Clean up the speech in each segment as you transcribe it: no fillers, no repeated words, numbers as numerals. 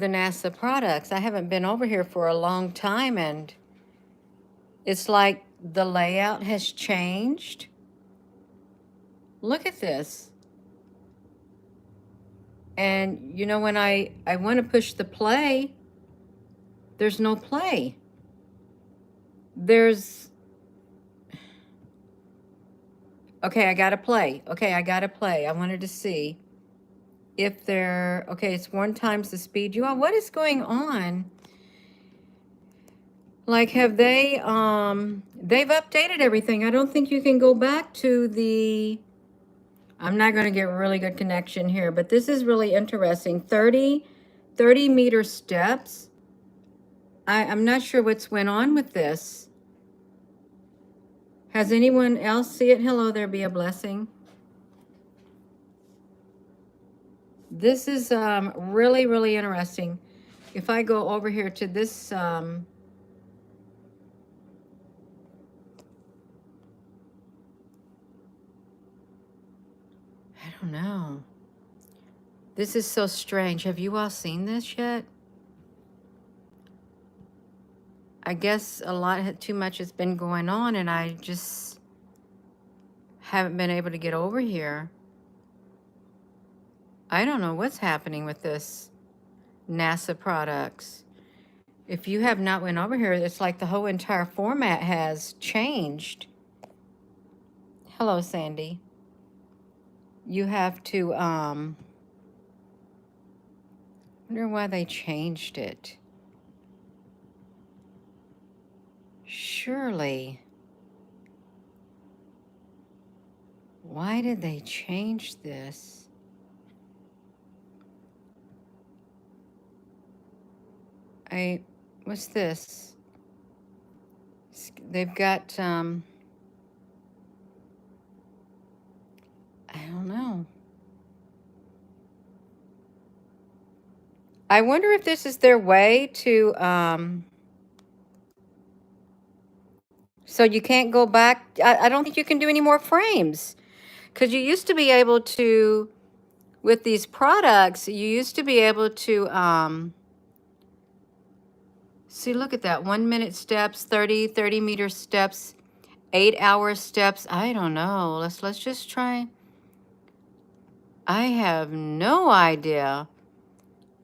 the NASA products. I haven't been over here for a long time, and it's like the layout has changed. Look at this. And you know, when I want to push the play, there's no play. There's, okay, I got to play. Okay, I got to play. I wanted to see if they're, okay, it's 1 times the speed. You all, what is going on? Like, have they, they've updated everything. I don't think you can go back to the, I'm not going to get really good connection here, but this is really interesting. 30 meter steps. I'm not sure what's went on with this. Has anyone else see it? Hello there, be a blessing. This is really, really interesting. If I go over here to this, I don't know. This is so strange. Have you all seen this yet? I guess a lot too much has been going on, and I just haven't been able to get over here. I don't know what's happening with this NASA products. If you have not went over here, it's like the whole entire format has changed. Hello, Sandy. You have to, wonder why they changed it. Surely. Why did they change this? What's this? They've got, I don't know. I wonder if this is their way to, so you can't go back. I don't think you can do any more frames. Because you used to be able to, with these products, you used to be able to, see, look at that. 1 minute steps, 30 meter steps, 8 hour steps. I don't know. Let's just try. I have no idea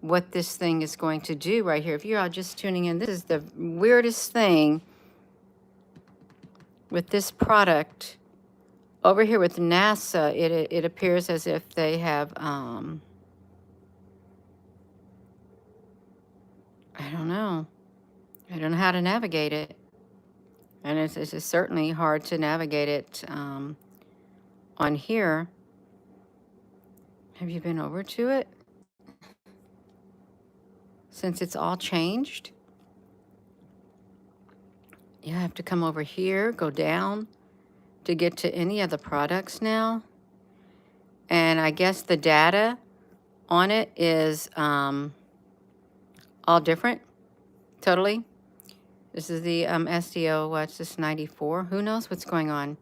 what this thing is going to do right here. If you're all just tuning in, this is the weirdest thing with this product. Over here with NASA, it appears as if they have, I don't know. I don't know how to navigate it. And it's just certainly hard to navigate it on here. Have you been over to it? Since it's all changed? You have to come over here, go down to get to any of the products now. And I guess the data on it is all different, totally. This is the SDO, what's this, 94? Who knows what's going on?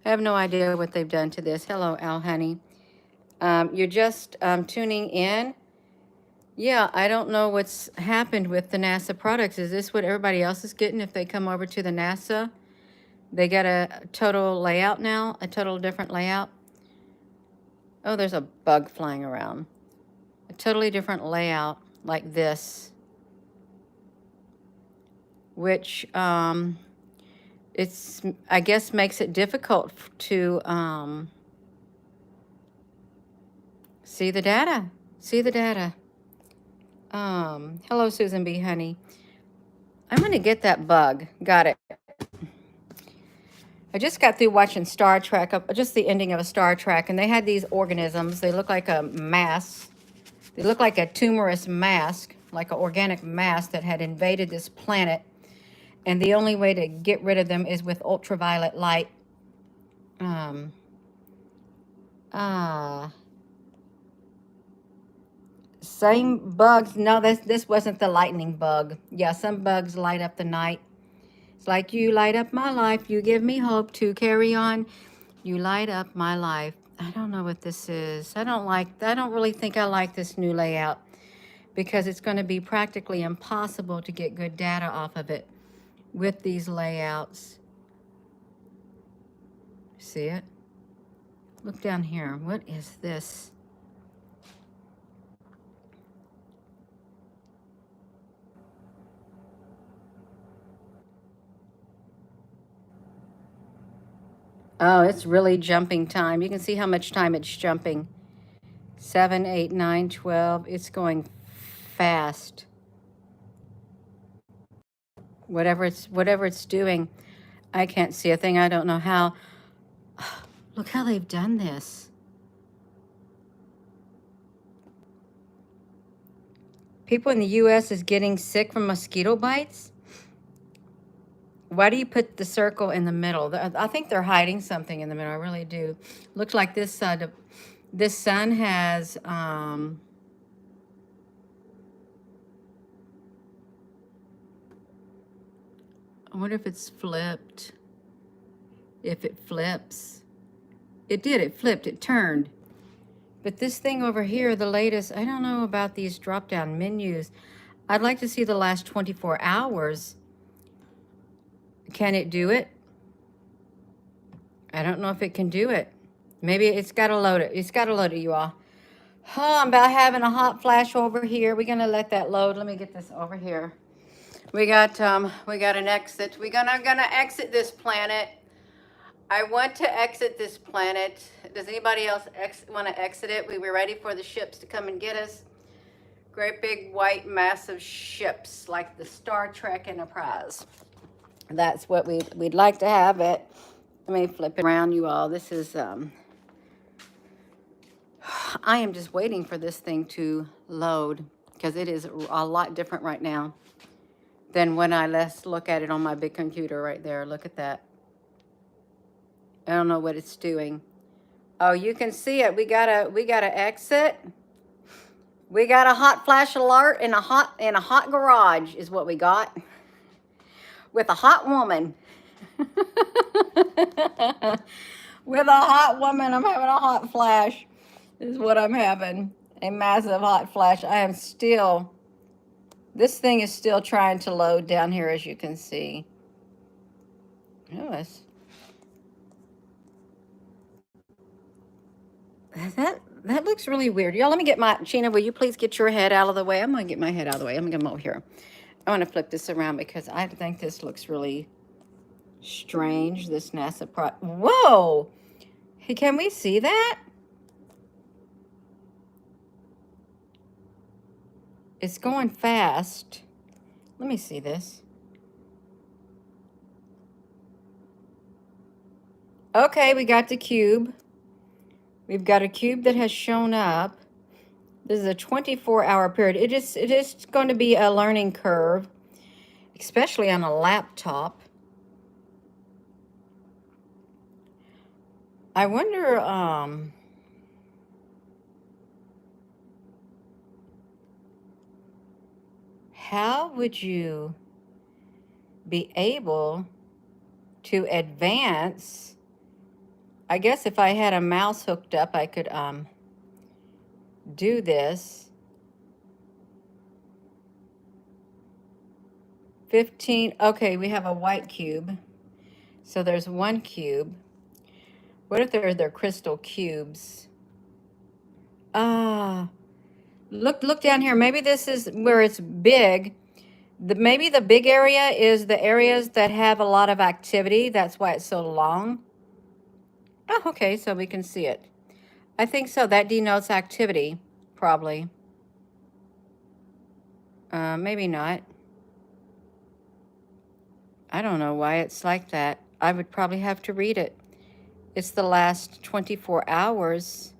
I have no idea what they've done to this. Hello, Al Honey. You're just tuning in. Yeah, I don't know what's happened with the NASA products. Is this what everybody else is getting if they come over to the NASA? They got a total layout now, a total different layout. Oh, there's a bug flying around. A totally different layout like this, which it's, I guess, makes it difficult to see the data. See the data. Hello, Susan B. Honey. I'm going to get that bug. Got it. I just got through watching Star Trek, just the ending of a Star Trek, and they had these organisms. They look like a mass. They look like a tumorous mask, like an organic mass that had invaded this planet. And the only way to get rid of them is with ultraviolet light. Same bugs. No, this wasn't the lightning bug. Yeah, some bugs light up the night. It's like, you light up my life. You give me hope to carry on. You light up my life. I don't know what this is. I don't really think I like this new layout, because it's going to be practically impossible to get good data off of it with these layouts. See it? Look down here. What is this? Oh, it's really jumping time. You can see how much time it's jumping. 7, 8, 9, 12. It's going fast. Whatever it's doing, I can't see a thing. I don't know how. Look how they've done this. People in the U.S. is getting sick from mosquito bites. Why do you put the circle in the middle? I think they're hiding something in the middle. I really do. Looks like this sun has, I wonder if it's flipped. If it flips. It did, it flipped, it turned. But this thing over here, the latest, I don't know about these drop-down menus. I'd like to see the last 24 hours. Can it do it? I don't know if it can do it. Maybe it's got to load it. It's got to load it, you all. Oh, I'm about having a hot flash over here. We're going to let that load. Let me get this over here. We got an exit. We're gonna exit this planet. I want to exit this planet. Does anybody else want to exit it? We were ready for the ships to come and get us. Great big white massive ships like the Star Trek Enterprise. That's what we'd like to have it. Let me flip it around, you all. This is I am just waiting for this thing to load because it is a lot different right now than when let's look at it on my big computer right there. Look at that. I don't know what it's doing. Oh, you can see it. We gotta exit. We got a hot flash alert in a hot garage is what we got. With a hot woman. With a hot woman, I'm having a hot flash. This is what I'm having. A massive hot flash. This thing is still trying to load down here, as you can see. Oh, that looks really weird. Y'all, let me get Sheena, will you please get your head out of the way? I'm going to get my head out of the way. I'm going to come over here. I want to flip this around because I think this looks really strange, this NASA Whoa! Hey, can we see that? It's going fast. Let me see this. Okay, we got the cube. We've got a cube that has shown up. This is a 24-hour period. It is going to be a learning curve, especially on a laptop. I wonder, how would you be able to advance? I guess if I had a mouse hooked up, I could do this. 15, okay, we have a white cube. So there's one cube. What if they're crystal cubes? Look down here. Maybe this is where it's big. Maybe the big area is the areas that have a lot of activity. That's why it's so long. Oh, okay, so we can see it. I think so. That denotes activity, probably. Maybe not. I don't know why it's like that. I would probably have to read it. It's the last 24 hours.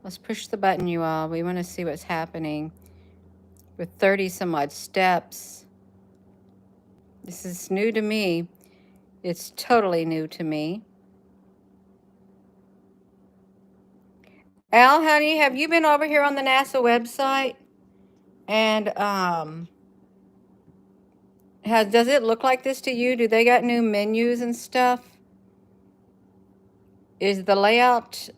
Let's push the button, you all. We want to see what's happening with 30 some odd steps. This is new to me. It's totally new to me. Al, honey, have you been over here on the NASA website? And does it look like this to you? Do they got new menus and stuff? Is the layout,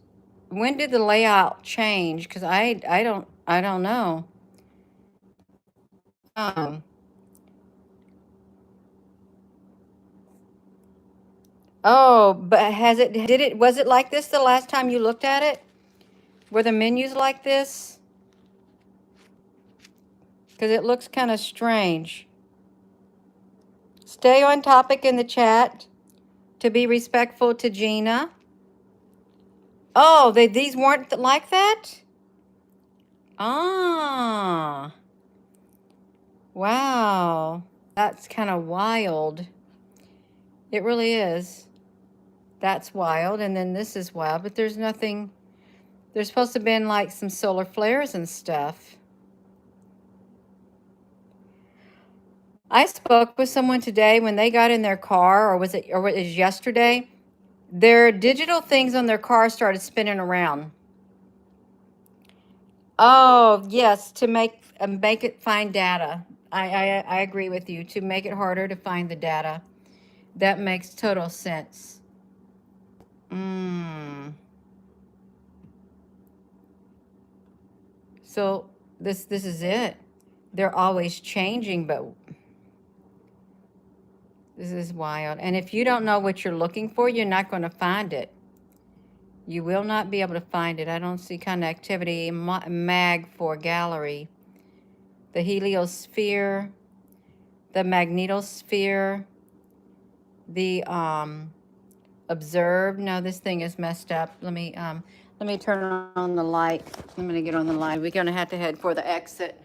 when did the layout change? Because I don't know. Um, oh, but was it like this the last time you looked at it? Were the menus like this? Because it looks kind of strange. Stay on topic in the chat to be respectful to Gina. Oh, these weren't like that? Ah, wow. That's kind of wild. It really is. That's wild. And then this is wild, but there's nothing. There's supposed to have been like some solar flares and stuff. I spoke with someone today when they got in their car, or was it yesterday? Their digital things on their car started spinning around. Oh, yes, to make it find data. I agree with you, to make it harder to find the data. That makes total sense. So this is it. They're always changing, but this is wild. And if you don't know what you're looking for, you're not going to find it. You will not be able to find it. I don't see connectivity. Mag for gallery. The heliosphere, the magnetosphere, the observe. No, this thing is messed up. Let me turn on the light. I'm gonna get on the light. We're gonna have to head for the exit.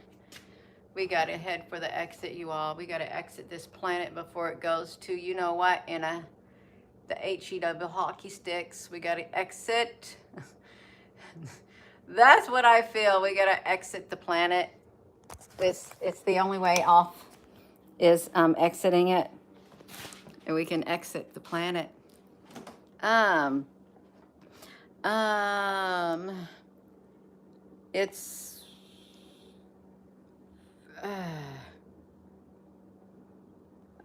We gotta head for the exit, you all. We gotta exit this planet before it goes to, you know what, in the HEW hockey sticks. We gotta exit. That's what I feel. We gotta exit the planet. It's the only way off is exiting it, and we can exit the planet. It's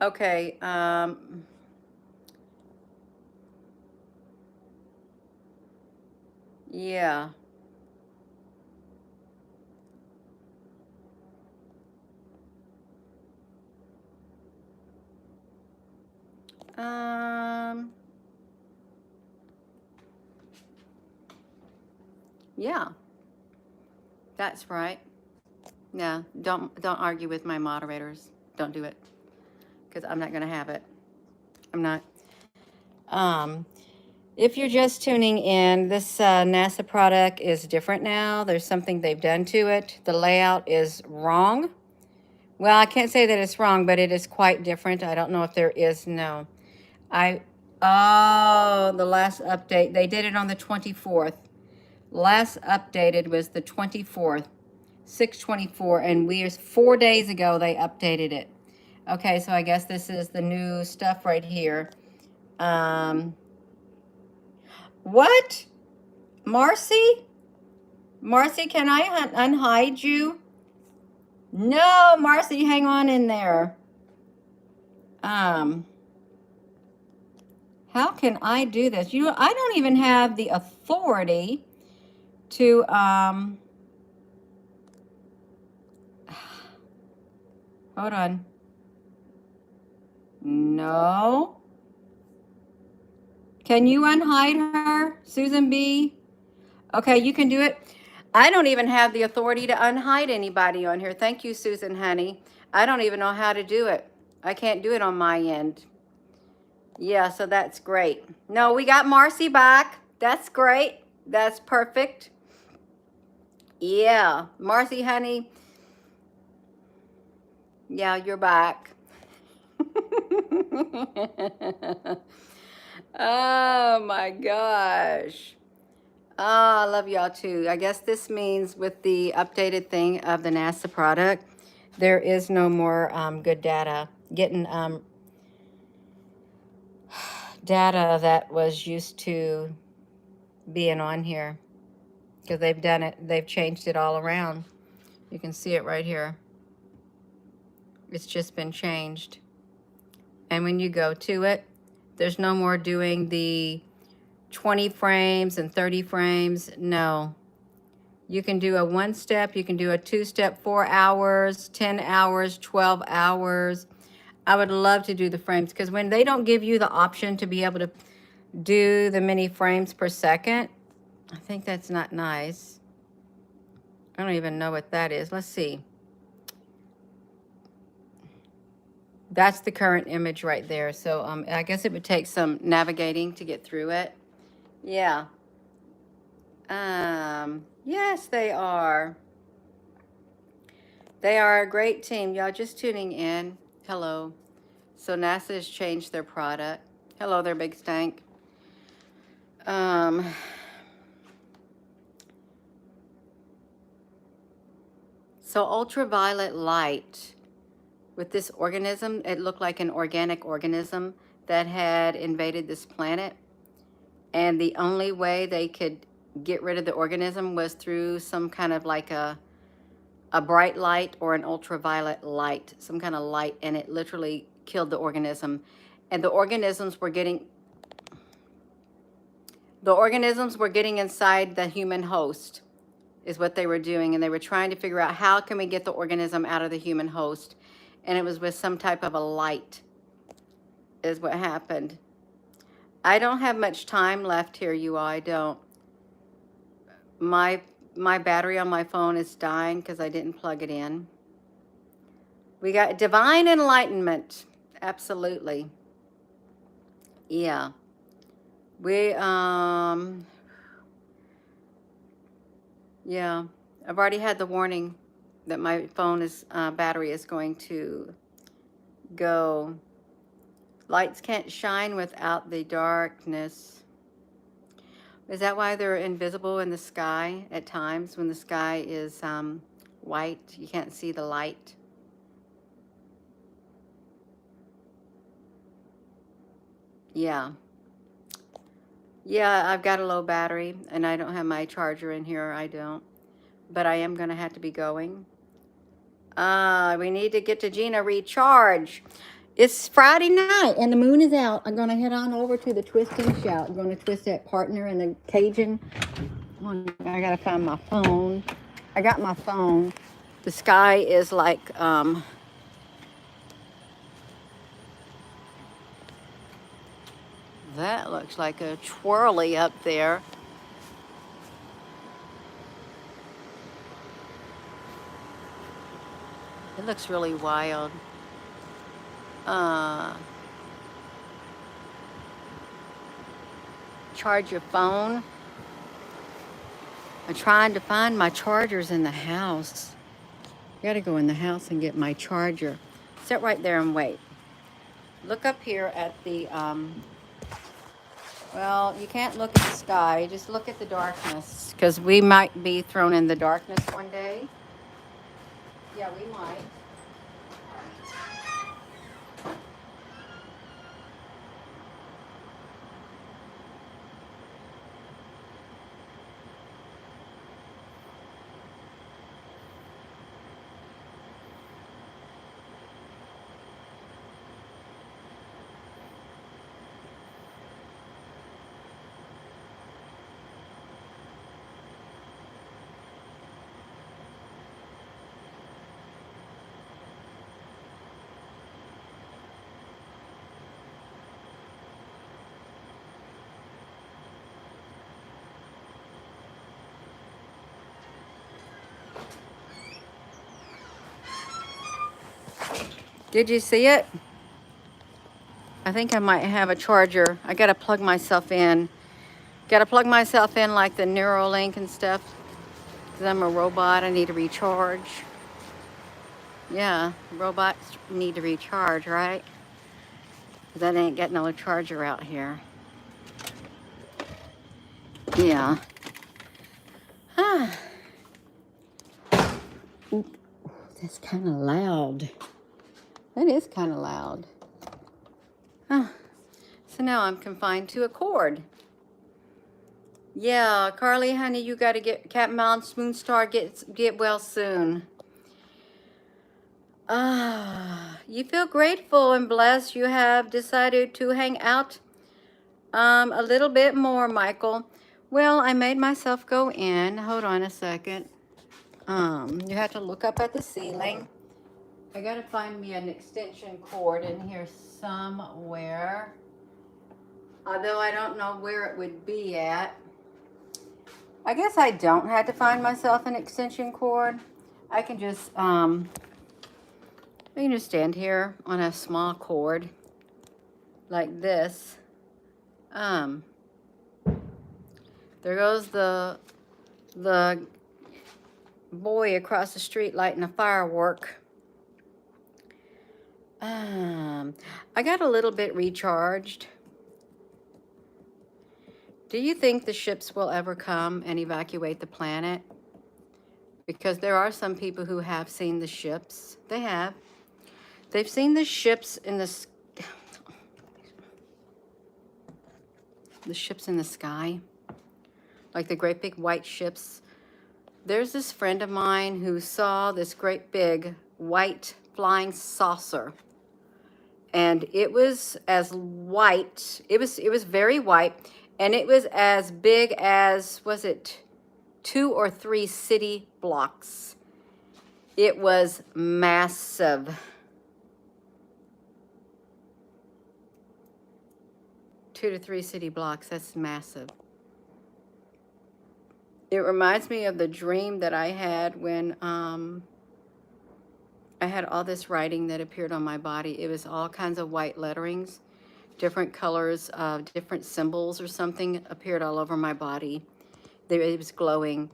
okay. Yeah. Yeah, that's right. Yeah, don't argue with my moderators. Don't do it, because I'm not gonna have it. I'm not. If you're just tuning in, this NASA product is different now. There's something they've done to it. The layout is wrong. Well, I can't say that it's wrong, but it is quite different. I don't know if there is, no. Oh, the last update. They did it on the 24th. Last updated was the 24th, 6/24, and 4 days ago they updated it. Okay, so I guess this is the new stuff right here. What? Marcy? Marcy, can I unhide you? No, Marcy, hang on in there. How can I do this? I don't even have the authority to, hold on. No. Can you unhide her, Susan B? Okay, you can do it. I don't even have the authority to unhide anybody on here. Thank you, Susan, honey. I don't even know how to do it. I can't do it on my end. Yeah, so that's great. No, we got Marcy back. That's great. That's perfect. Yeah, Marcy, honey. Yeah, you're back. Oh my gosh. Oh, I love y'all too. I guess this means with the updated thing of the NASA product, there is no more good data. Getting data that was used to being on here, because they've done it. They've changed it all around. You can see it right here. It's just been changed. And when you go to it, there's no more doing the 20 frames and 30 frames. No. You can do a 1-step, you can do a 2-step, 4 hours, 10 hours, 12 hours. I would love to do the frames because when they don't give you the option to be able to do the many frames per second, I think that's not nice. I don't even know what that is. Let's see. That's the current image right there. So I guess it would take some navigating to get through it. Yeah. Yes, they are. They are a great team. Y'all just tuning in. Hello. So NASA has changed their product. Hello there, Big Stank. So ultraviolet light with this organism, it looked like an organic organism that had invaded this planet. And the only way they could get rid of the organism was through some kind of like a bright light or an ultraviolet light, some kind of light, and it literally killed the organism. And the organisms were getting inside the human host is what they were doing. And they were trying to figure out how can we get the organism out of the human host. And it was with some type of a light is what happened. I don't have much time left here, you all. I don't. My battery on my phone is dying because I didn't plug it in. We got divine enlightenment. Absolutely. Yeah. Yeah, I've already had the warning that my phone is battery is going to go. Lights can't shine without the darkness. Is that why they're invisible in the sky at times when the sky is white? You can't see the light. Yeah. Yeah, I've got a low battery and I don't have my charger in here. I don't. But I am going to have to be going. We need to get to Gina recharge. It's Friday night and the moon is out. I'm going to head on over to the Twist and Shout. I'm going to twist that partner in the Cajun. I got to find my phone. I got my phone. The sky is like, that looks like a twirly up there. It looks really wild. Charge your phone. I'm trying to find my chargers in the house. I gotta go in the house and get my charger. Sit right there and wait. Look up here at the, well, you can't look at the sky. Just look at the darkness because we might be thrown in the darkness one day. Yeah, we might. Did you see it? I think I might have a charger. I gotta plug myself in. Gotta plug myself in like the Neuralink and stuff. Because I'm a robot, I need to recharge. Yeah, robots need to recharge, right? Because I ain't got no charger out here. Yeah. That's kind of loud. That is kind of loud. So now I'm confined to a cord. Yeah, Carly, honey, you got to get Captain Mountain Moonstar get well soon. You feel grateful and blessed you have decided to hang out a little bit more, Michael. Well, I made myself go in. Hold on a second. You have to look up at the ceiling. I gotta find me an extension cord in here somewhere. Although I don't know where it would be at. I guess I don't have to find myself an extension cord. I can just stand here on a small cord like this. There goes the boy across the street lighting a firework. I got a little bit recharged. Do you think the ships will ever come and evacuate the planet? Because there are some people who have seen the ships. They have. They've seen the ships in the ships in the sky, like the great big white ships. There's this friend of mine who saw this great big white flying saucer, and it was as white. It was very white, and it was as big as, was it 2 or 3 city blocks? It was massive. 2 to 3 city blocks, that's massive. It reminds me of the dream that I had when I had all this writing that appeared on my body. It was all kinds of white letterings, different colors, different symbols or something appeared all over my body. It was glowing.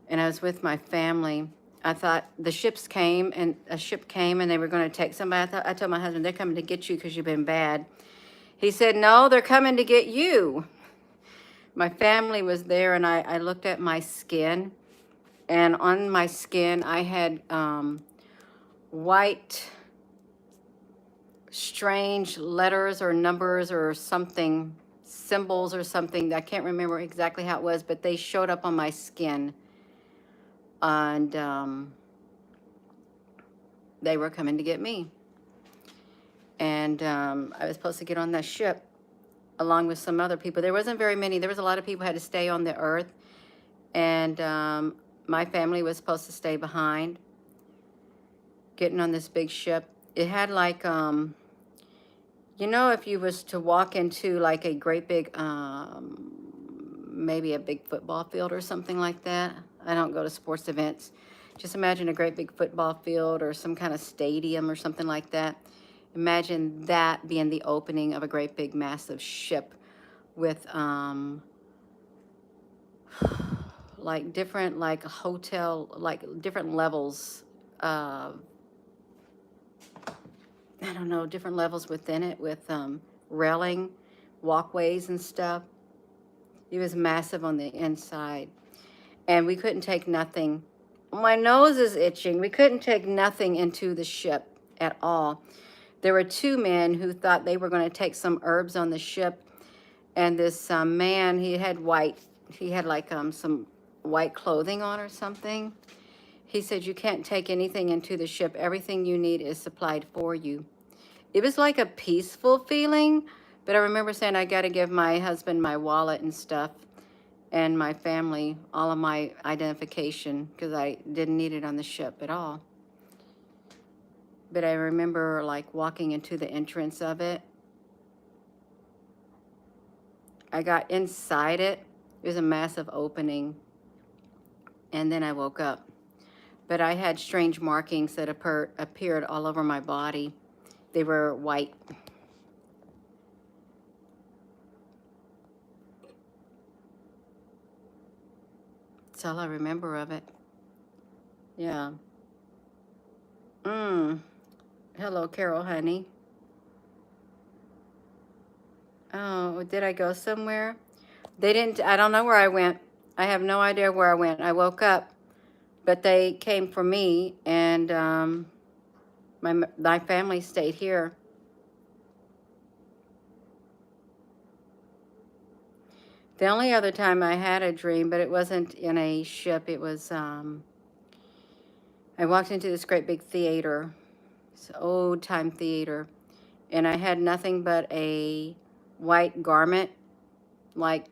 And I was with my family. I thought a ship came and they were going to take somebody. I told my husband, they're coming to get you because you've been bad. He said, no, they're coming to get you. My family was there, and I looked at my skin, and on my skin I had white strange letters or numbers or something, symbols or something. I can't remember exactly how it was, but they showed up on my skin, and they were coming to get me. And I was supposed to get on that ship along with some other people. There wasn't very many. There was a lot of people who had to stay on the earth, and my family was supposed to stay behind, getting on this big ship. It had like, you know, if you was to walk into like a great big, maybe a big football field or something like that. I don't go to sports events. Just imagine a great big football field or some kind of stadium or something like that. Imagine that being the opening of a great big massive ship with like different, like hotel, like different levels of, I don't know, different levels within it with railing, walkways and stuff. It was massive on the inside. And we couldn't take nothing. My nose is itching. We couldn't take nothing into the ship at all. There were 2 men who thought they were going to take some herbs on the ship. And this man, he had like some white clothing on or something. He said, you can't take anything into the ship. Everything you need is supplied for you. It was like a peaceful feeling, but I remember saying I got to give my husband my wallet and stuff and my family all of my identification because I didn't need it on the ship at all. But I remember like walking into the entrance of it. I got inside it. It was a massive opening. And then I woke up. But I had strange markings that appeared all over my body. They were white. That's all I remember of it. Yeah. Hello, Carol, honey. Oh, did I go somewhere? They didn't, I don't know where I went. I have no idea where I went. I woke up, but they came for me, and my family stayed here. The only other time I had a dream, but it wasn't in a ship, it was, I walked into this great big theater, this old time theater, and I had nothing but a white garment, like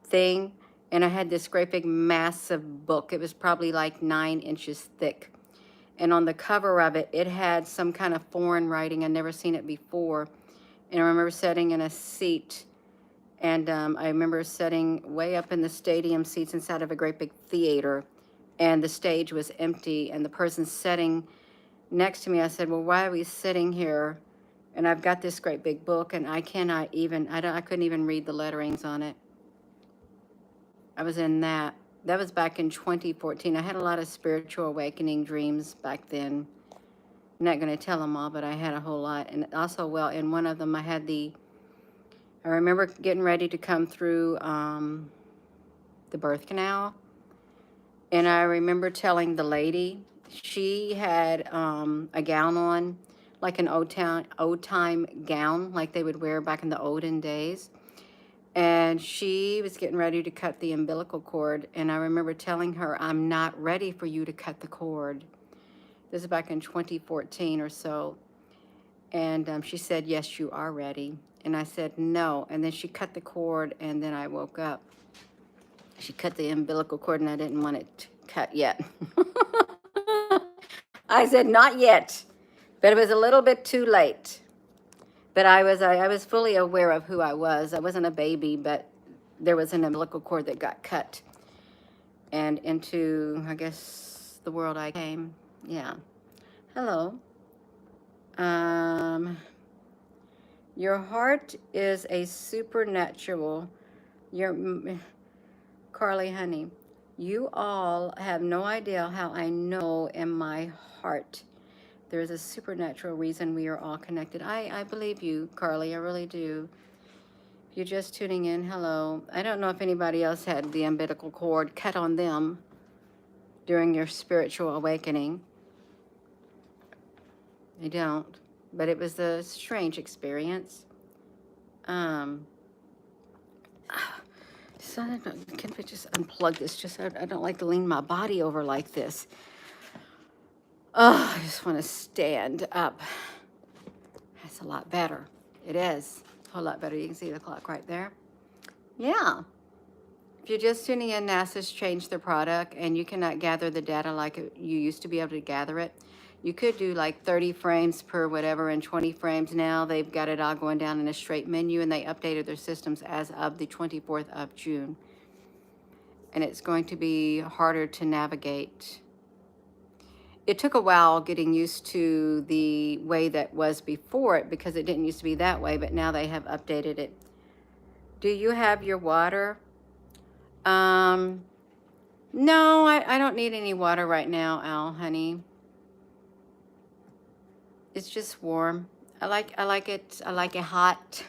thing, and I had this great big massive book. It was probably like 9 inches thick. And on the cover of it, it had some kind of foreign writing. I'd never seen it before. And I remember sitting in a seat, and I remember sitting way up in the stadium seats inside of a great big theater, and the stage was empty, and the person sitting next to me, I said, well, why are we sitting here? And I've got this great big book, and I cannot even, I couldn't even read the letterings on it. I was in that. That was back in 2014. I had a lot of spiritual awakening dreams back then. I'm not going to tell them all, but I had a whole lot. And also, well, in one of them, I remember getting ready to come through the birth canal. And I remember telling the lady, she had a gown on, like an old time gown, like they would wear back in the olden days. And she was getting ready to cut the umbilical cord. And I remember telling her, I'm not ready for you to cut the cord. This is back in 2014 or so. And she said, yes, you are ready. And I said, no. And then she cut the cord, and then I woke up. She cut the umbilical cord, and I didn't want it cut yet. I said, not yet. But it was a little bit too late. But I was fully aware of who I was. I wasn't a baby, but there was an umbilical cord that got cut. And into, I guess, the world I came. Yeah. Hello. Your heart is a supernatural. Carly, honey, you all have no idea how I know in my heart there's a supernatural reason we are all connected. I believe you, Carly, I really do. If you're just tuning in, hello. I don't know if anybody else had the umbilical cord cut on them during your spiritual awakening. I don't, but it was a strange experience. So can we just unplug this? I don't like to lean my body over like this. Oh, I just want to stand up. That's a lot better. It is a whole lot better. You can see the clock right there. Yeah. If you're just tuning in, NASA's changed their product, and you cannot gather the data like you used to be able to gather it. You could do like 30 frames per whatever and 20 frames now. They've got it all going down in a straight menu, and they updated their systems as of the 24th of June. And it's going to be harder to navigate. It took a while getting used to the way that was before it, because it didn't used to be that way, but now they have updated it. Do you have your water? No, I don't need any water right now, Al, honey. It's just warm. I like it hot.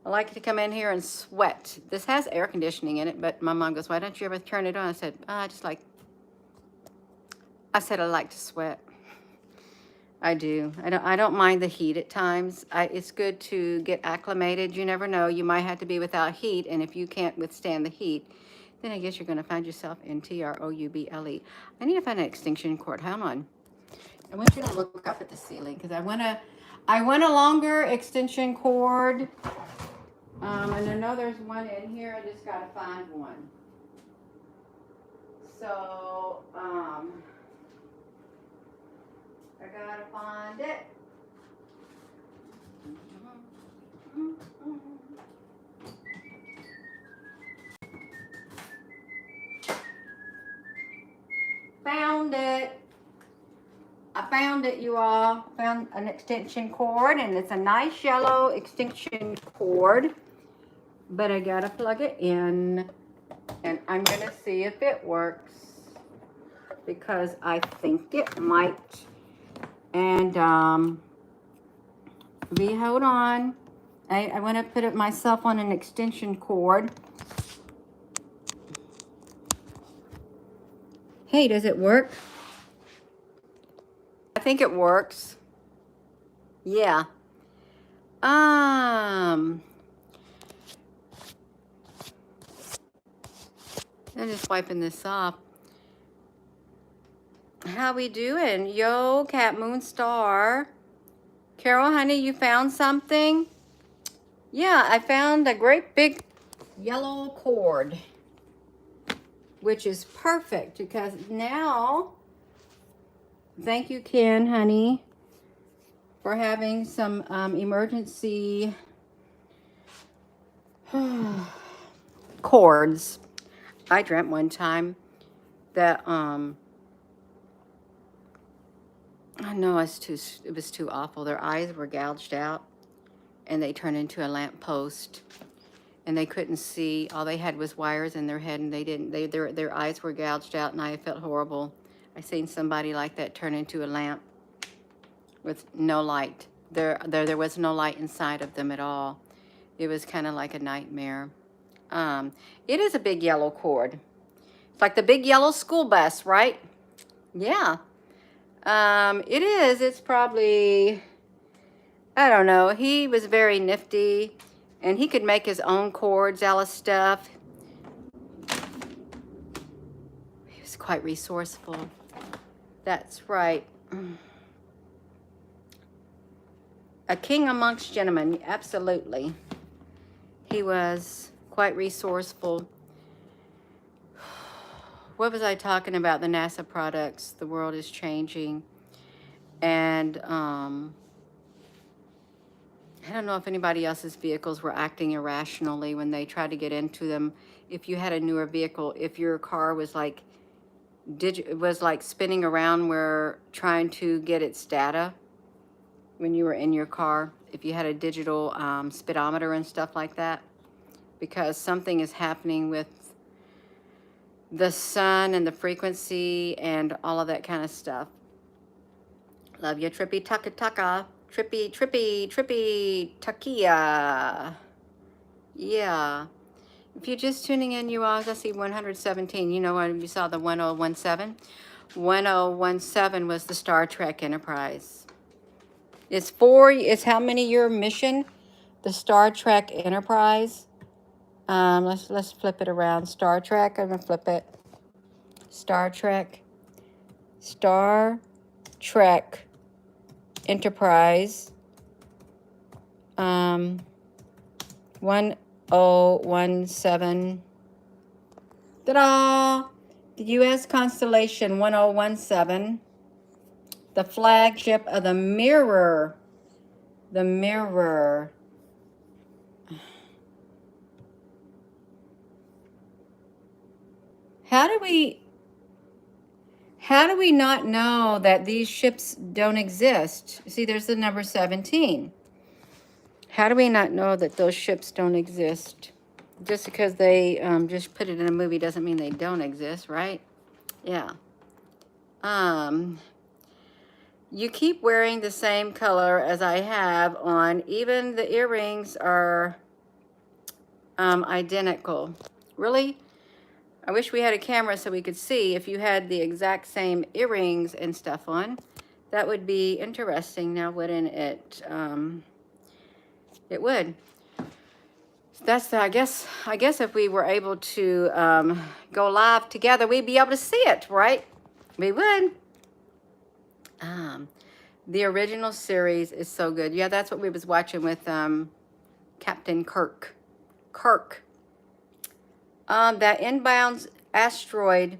I like to come in here and sweat. This has air conditioning in it, but my mom goes, why don't you ever turn it on? I said, I like to sweat. I do. I don't mind the heat at times. It's good to get acclimated. You never know. You might have to be without heat, and if you can't withstand the heat, then I guess you're going to find yourself in TROUBLE. I need to find an extension cord. Hold on. I want you to look up at the ceiling, because I want a longer extension cord. And I know there's one in here. I just got to find one. So, I gotta find it. Found it. I found it, you all. Found an extension cord, and it's a nice yellow extension cord. But I gotta plug it in, and I'm gonna see if it works, because I think it might. And hold on. I want to put it myself on an extension cord. Hey, does it work? I think it works. Yeah. I'm just wiping this off. How we doing? Yo, Cat Moon Star. Carol, honey, you found something? Yeah, I found a great big yellow cord, which is perfect because now, thank you, Ken, honey, for having some emergency cords. I dreamt one time that I know it was too awful. Their eyes were gouged out and they turned into a lamp post and they couldn't see. All they had was wires in their head and their eyes were gouged out and I felt horrible. I seen somebody like that turn into a lamp with no light. There was no light inside of them at all. It was kind of like a nightmare. It is a big yellow cord. It's like the big yellow school bus, right? Yeah. It is. It's probably, I don't know. He was very nifty and he could make his own cords out of stuff. He was quite resourceful. That's right. A king amongst gentlemen, absolutely. He was quite resourceful. What was I talking about? The NASA products. The world is changing. And I don't know if anybody else's vehicles were acting irrationally when they tried to get into them. If you had a newer vehicle, if your car was like spinning around where trying to get its data when you were in your car, if you had a digital speedometer and stuff like that, because something is happening with the sun and the frequency and all of that kind of stuff. Love you, Trippy Taka Taka. Trippy Takia. Yeah. If you're just tuning in, you all, I see 117. You know when you saw the 1017? 1017 was the Star Trek Enterprise. It's how many year mission? The Star Trek Enterprise. Let's flip it around. Star Trek. I'm gonna flip it. Star Trek Enterprise. 1017. Ta-da! The U.S. Constellation 1017. The flagship of the Mirror. The Mirror. How do we not know that these ships don't exist? See, there's the number 17. How do we not know that those ships don't exist? Just because they just put it in a movie doesn't mean they don't exist, right? Yeah. You keep wearing the same color as I have on. Even the earrings are identical. Really? I wish we had a camera so we could see if you had the exact same earrings and stuff on. That would be interesting now, wouldn't it? It would. That's the, I guess if we were able to go live together, we'd be able to see it, right? We would. The original series is so good. Yeah, that's what we was watching with Captain Kirk. That inbound asteroid,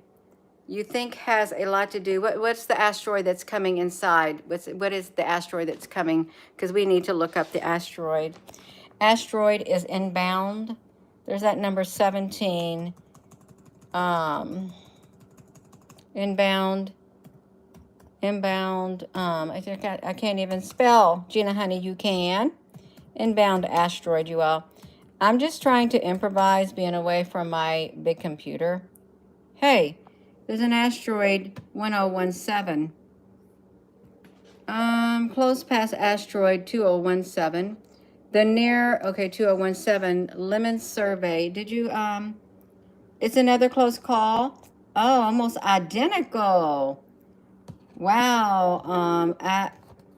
you think has a lot to do. What's the asteroid that's coming inside? What is the asteroid that's coming? Because we need to look up the asteroid. Asteroid is inbound. There's that number 17. Inbound. I can't even spell. Gina, honey, you can. Inbound asteroid, you all. I'm just trying to improvise being away from my big computer. Hey, there's an asteroid 1017. Close past asteroid 2017. The near, okay, 2017, Lemon Survey. Did you, it's another close call. Oh, almost identical. Wow,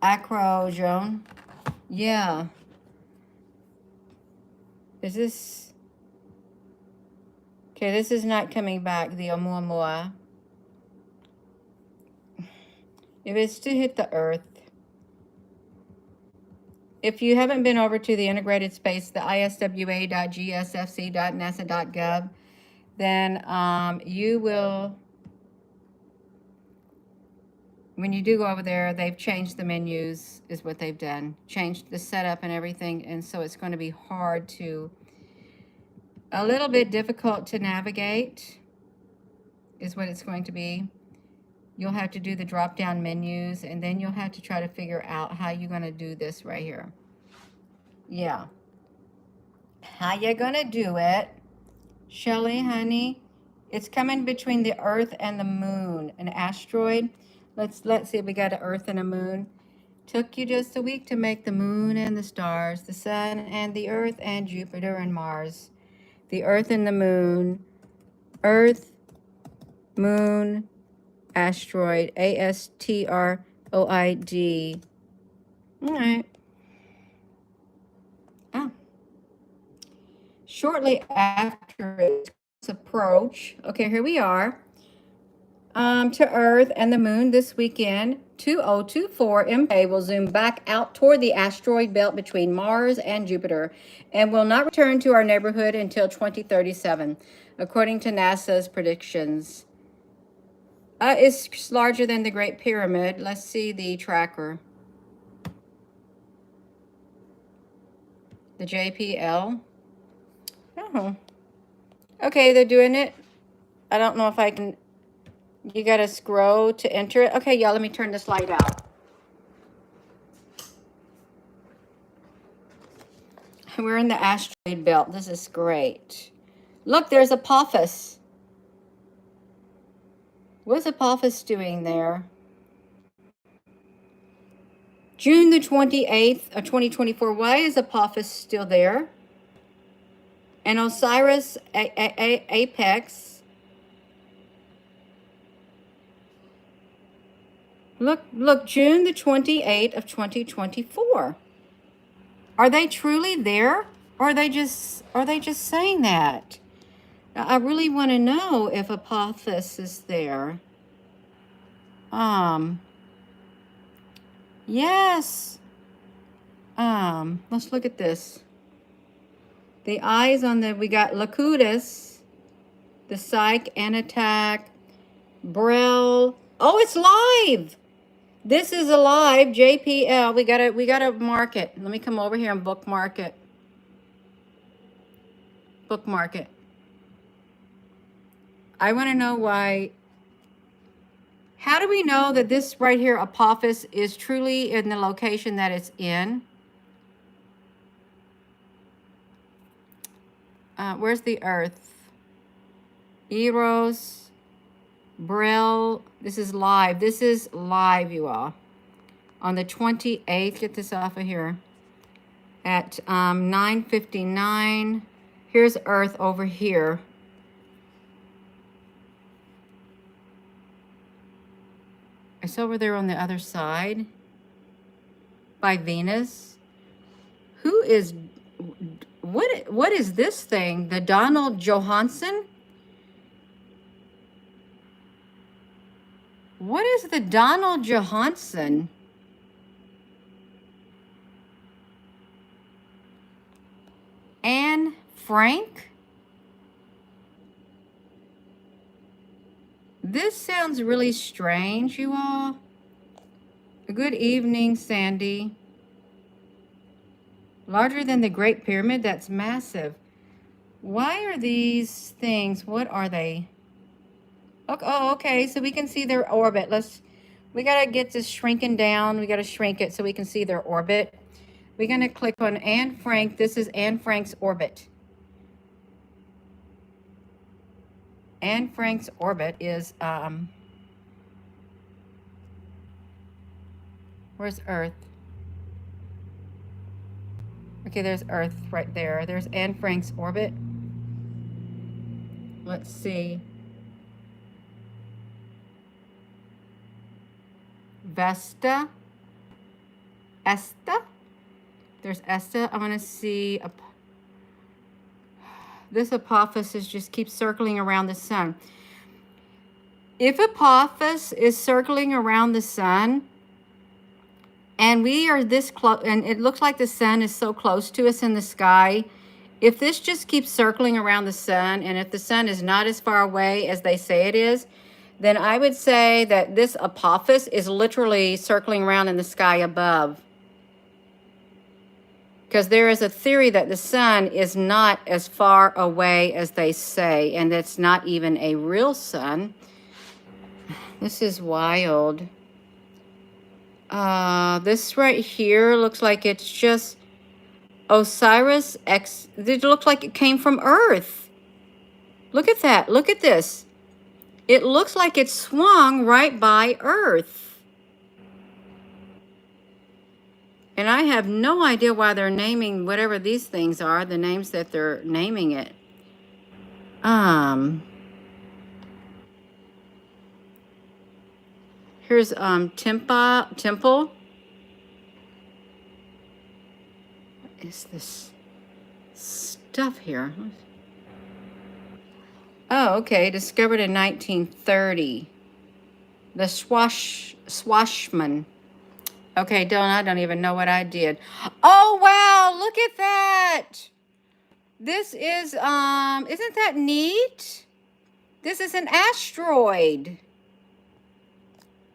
Acro Joan. Yeah. Is this, okay, this is not coming back, the Oumuamua. If it's to hit the Earth, if you haven't been over to the integrated space, the iswa.gsfc.nasa.gov, then you will, when you do go over there, they've changed the menus, is what they've done. Changed the setup and everything, and so it's going to be hard to, a little bit difficult to navigate, is what it's going to be. You'll have to do the drop-down menus, and then you'll have to try to figure out how you're going to do this right here. Yeah. How you going to do it, Shelly, honey? It's coming between the Earth and the Moon, an asteroid. Let's see if we got an Earth and a Moon. Took you just a week to make the Moon and the stars, the Sun and the Earth and Jupiter and Mars. The Earth and the Moon. Earth, Moon, asteroid, ASTROID. All right. Oh. Shortly after its approach, okay, here we are, to Earth and the Moon this weekend, 2024 MK will zoom back out toward the asteroid belt between Mars and Jupiter and will not return to our neighborhood until 2037, according to NASA's predictions. It's larger than the Great Pyramid. Let's see the tracker. The JPL. Oh. Okay, they're doing it. I don't know if I can. You got to scroll to enter it. Okay, y'all, let me turn this light out. We're in the asteroid belt. This is great. Look, there's Apophis. What's Apophis doing there? June the 28th of 2024. Why is Apophis still there? And Osiris Apex. Look, June the 28th of 2024. Are they truly there? Or are they just saying that? I really want to know if Apophis is there. Yes. Let's look at this. The eyes on we got Locutus, the Psyche, Anatak, Brel. Oh, it's live. This is a live JPL. We gotta mark it. Let me come over here and bookmark it. Bookmark it. I want to know why. How do we know that this right here, Apophis, is truly in the location that it's in? Where's the Earth? Eros, Brill. This is live. This is live, you all. On the 28th, get this off of here. At 9:59. Here's Earth over here. It's over there on the other side by Venus. Who is, what is this thing? The Donald Johansson? What is the Donald Johansson? Anne Frank? This sounds really strange, you all. Good evening, Sandy. Larger than the Great Pyramid? That's massive. Why are these things, what are they? Oh, okay, so we can see their orbit. We gotta get this shrinking down. We gotta shrink it so we can see their orbit. We're gonna click on Anne Frank. This is Anne Frank's orbit. Anne Frank's orbit is, where's Earth? Okay, there's Earth right there. There's Anne Frank's orbit. Let's see. Vesta. Esta. There's Esta. I want to see. This Apophis just keeps circling around the sun. If Apophis is circling around the sun, and And we are this close, and it looks like the sun is so close to us in the sky. If this just keeps circling around the sun, and if the sun is not as far away as they say it is, then I would say that this Apophis is literally circling around in the sky above. Because there is a theory that the sun is not as far away as they say, and it's not even a real sun. This is wild. This right here looks like it's just Osiris X. It looks like it came from Earth. Look at that. Look at this. It looks like it swung right by Earth. And I have no idea why they're naming whatever these things are, the names that they're naming it. Here's Temple. What is this stuff here? Oh, okay. Discovered in 1930. The Swashman. Okay, I don't even know what I did. Oh, wow. Look at that. This is, isn't that neat? This is an asteroid.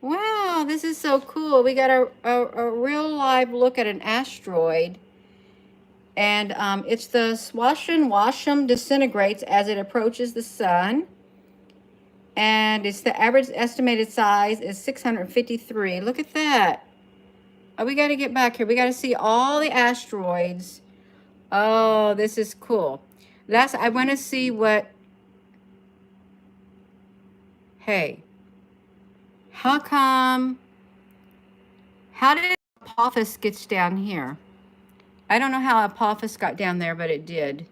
Wow, this is so cool. We got a real live look at an asteroid. And it's the Swasham disintegrates as it approaches the sun. And it's the average estimated size is 653. Look at that. Oh, we got to get back here. We got to see all the asteroids. Oh, this is cool. I want to see what... Hey. How did Apophis get down here? I don't know how Apophis got down there, but it did.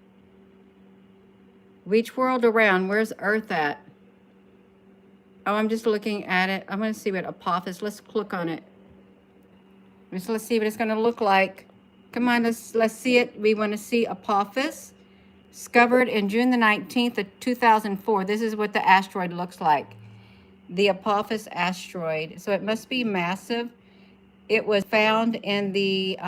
Each world around, where's Earth at? Oh, I'm just looking at it. I'm going to see what Apophis, let's click on it. Let's see what it's going to look like. Come on, let's see it. We want to see Apophis. Discovered in June the 19th of 2004. This is what the asteroid looks like. The Apophis asteroid. So it must be massive. It was found in the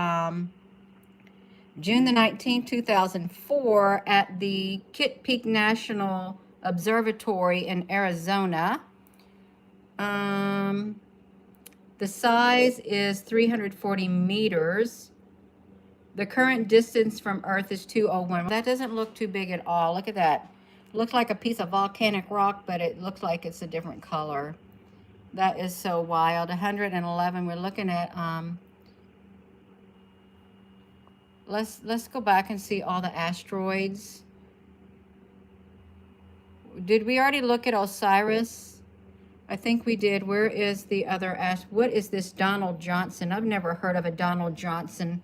June the 19th, 2004 at the Kitt Peak National Observatory in Arizona. The size is 340 meters. The current distance from Earth is 201. That doesn't look too big at all. Look at that. Looks like a piece of volcanic rock, but it looks like it's a different color. That is so wild. 111. We're looking at let's go back and see all the asteroids. Did we already look at Osiris? I think we did. Where is the other what is this Donald Johnson? I've never heard of a Donald Johnson.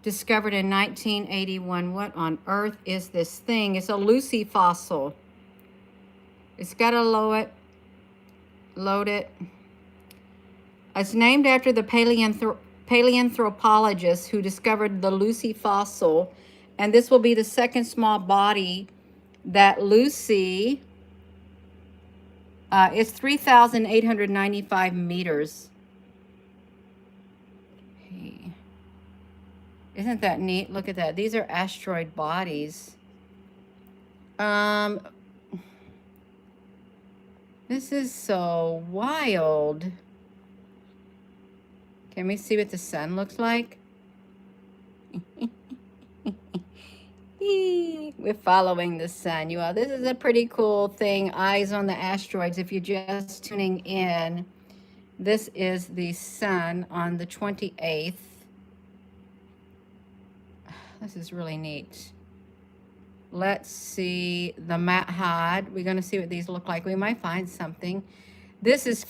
Discovered in 1981. What on earth is this thing? It's a Lucy fossil. It's got to load it. It's named after the paleanthropologist who discovered the Lucy fossil. And this will be the second small body that Lucy, it's 3,895 meters. Isn't that neat? Look at that. These are asteroid bodies. This is so wild. Can we see what the sun looks like? We're following the sun, you all. This is a pretty cool thing. Eyes on the asteroids. If you're just tuning in, this is the sun on the 28th. This is really neat. Let's see the Mathad. We're going to see what these look like. We might find something. This is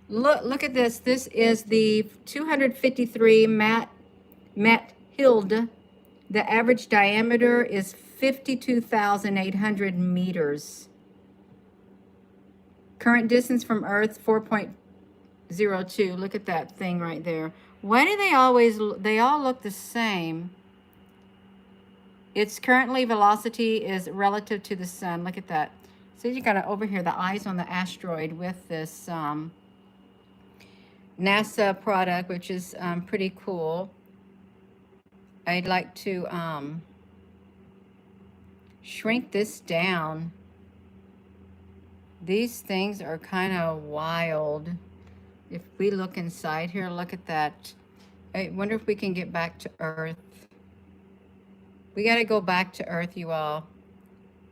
Look at this. This is the 253 Mathilde. The average diameter is 52,800 meters. Current distance from Earth, 4.02. Look at that thing right there. Why do they all look the same? Its currently velocity is relative to the sun. Look at that. So you got to over here, the eyes on the asteroid with this NASA product, which is pretty cool. I'd like to shrink this down. These things are kind of wild. If we look inside here, look at that. I wonder if we can get back to Earth. We got to go back to Earth, you all.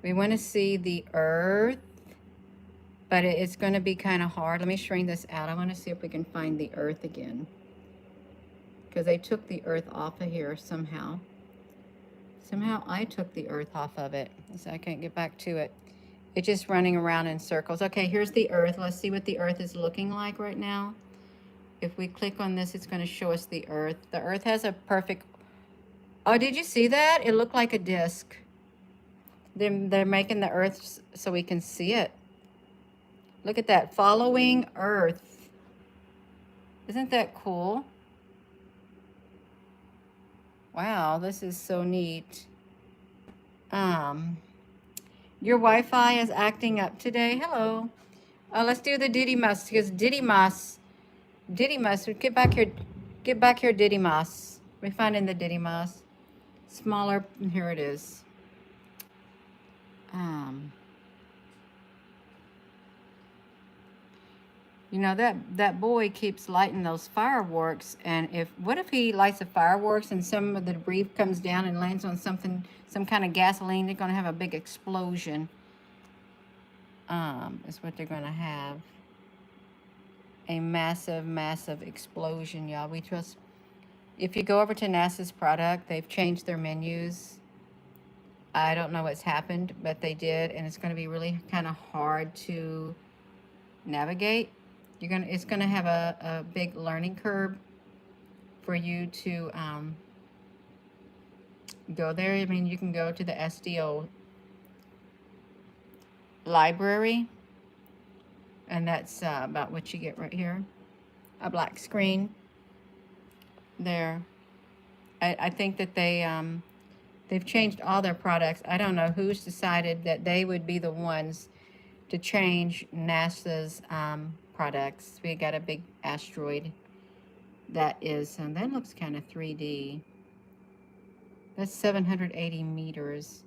We want to see the Earth, but it's going to be kind of hard. Let me shrink this out. I want to see if we can find the Earth again, because they took the Earth off of here somehow. Somehow I took the Earth off of it, so I can't get back to it. It's just running around in circles. Okay, here's the Earth. Let's see what the Earth is looking like right now. If we click on this, it's going to show us the Earth. The Earth has a perfect... Oh, did you see that? It looked like a disc. They're making the Earth so we can see it. Look at that. Following Earth. Isn't that cool? Wow, this is so neat. Your Wi-Fi is acting up today. Hello. Let's do the Didymus, because Didymus, get back here, Didymus. We're finding the Didymus. Smaller, here it is. You know, that boy keeps lighting those fireworks, and what if he lights the fireworks and some of the debris comes down and lands on something, some kind of gasoline? They're going to have a big explosion. Is what they're going to have. A massive, massive explosion, y'all. We trust. If you go over to NASA's product, they've changed their menus. I don't know what's happened, but they did, and it's going to be really kind of hard to navigate. It's gonna have a big learning curve for you to go there. I mean, you can go to the SDO library, and that's about what you get right here. A black screen there. I think that they've changed all their products. I don't know who's decided that they would be the ones to change NASA's products. We got a big asteroid that is, and that looks kind of 3D. That's 780 meters.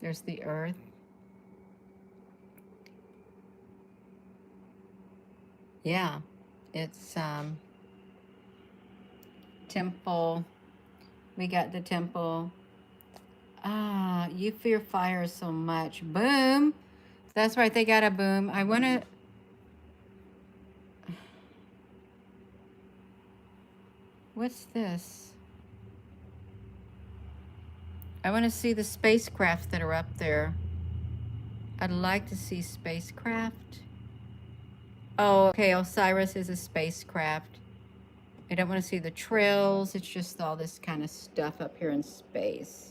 There's the Earth. Yeah, it's temple. We got the temple. You fear fire so much. Boom. That's right, they got a boom. I want to... What's this? I want to see the spacecraft that are up there. I'd like to see spacecraft. Oh, okay, Osiris is a spacecraft. I don't want to see the trails. It's just all this kind of stuff up here in space.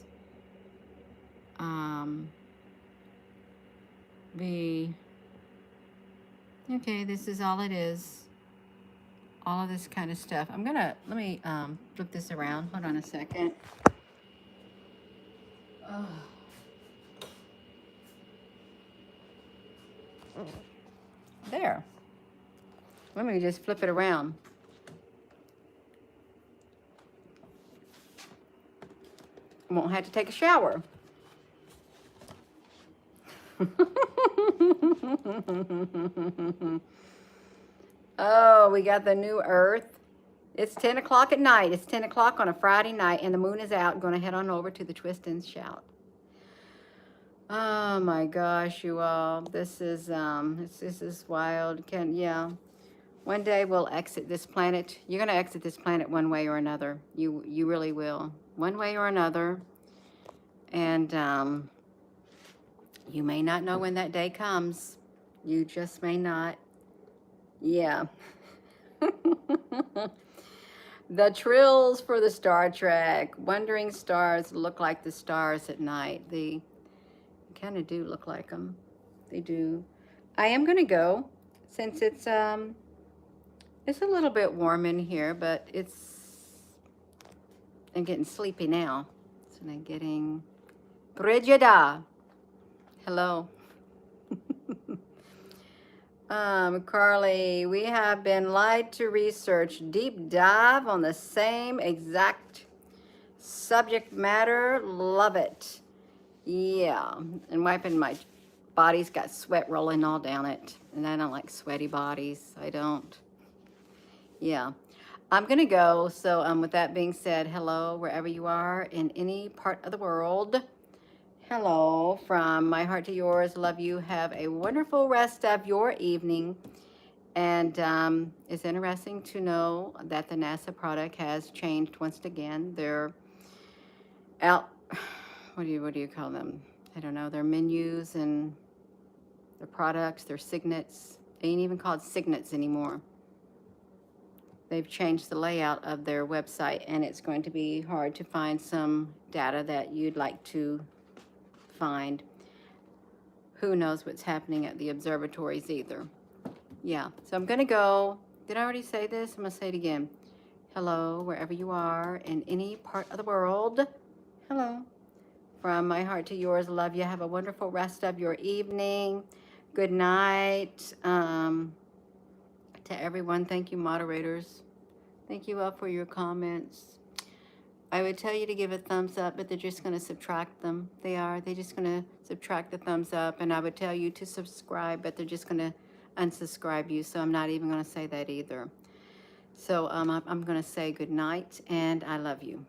Okay, this is all it is. All of this kind of stuff. Let me flip this around. Hold on a second. Oh. There. Let me just flip it around. I won't have to take a shower. Oh, we got the new Earth. It's 10 o'clock at night. It's 10 o'clock on a Friday night, and the moon is out. Going to head on over to the Twist and Shout. Oh my gosh, you all. This is wild. Yeah. One day we'll exit this planet. You're going to exit this planet one way or another. You really will. One way or another. And you may not know when that day comes. You just may not. Yeah. The trills for the Star Trek. Wandering stars look like the stars at night. They kind of do look like them. They do. I am going to go, since it's a little bit warm in here, but I'm getting sleepy now. So I'm getting Brigida. Hello. Carly, we have been lied to research. Deep dive on the same exact subject matter. Love it. Yeah, and wiping my body's got sweat rolling all down it. And I don't like sweaty bodies. I don't. Yeah. I'm going to go. So with that being said, hello, wherever you are in any part of the world. Hello, from my heart to yours. Love you. Have a wonderful rest of your evening. And it's interesting to know that the NASA product has changed once again. Their out, what do you call them? I don't know. Their menus and their products, their signets. They ain't even called signets anymore. They've changed the layout of their website, and it's going to be hard to find some data that you'd like to find. Who knows what's happening at the observatories either. Yeah, so I'm gonna go. Did I already say this? I'm gonna say it again. Hello, wherever you are in any part of the world. Hello. From my heart to yours, love you. Have a wonderful rest of your evening. Good night. To everyone, thank you, moderators. Thank you all for your comments. I would tell you to give a thumbs up, but they're just going to subtract them. They're just going to subtract the thumbs up. And I would tell you to subscribe, but they're just going to unsubscribe you. So I'm not even going to say that either. So I'm going to say good night, and I love you.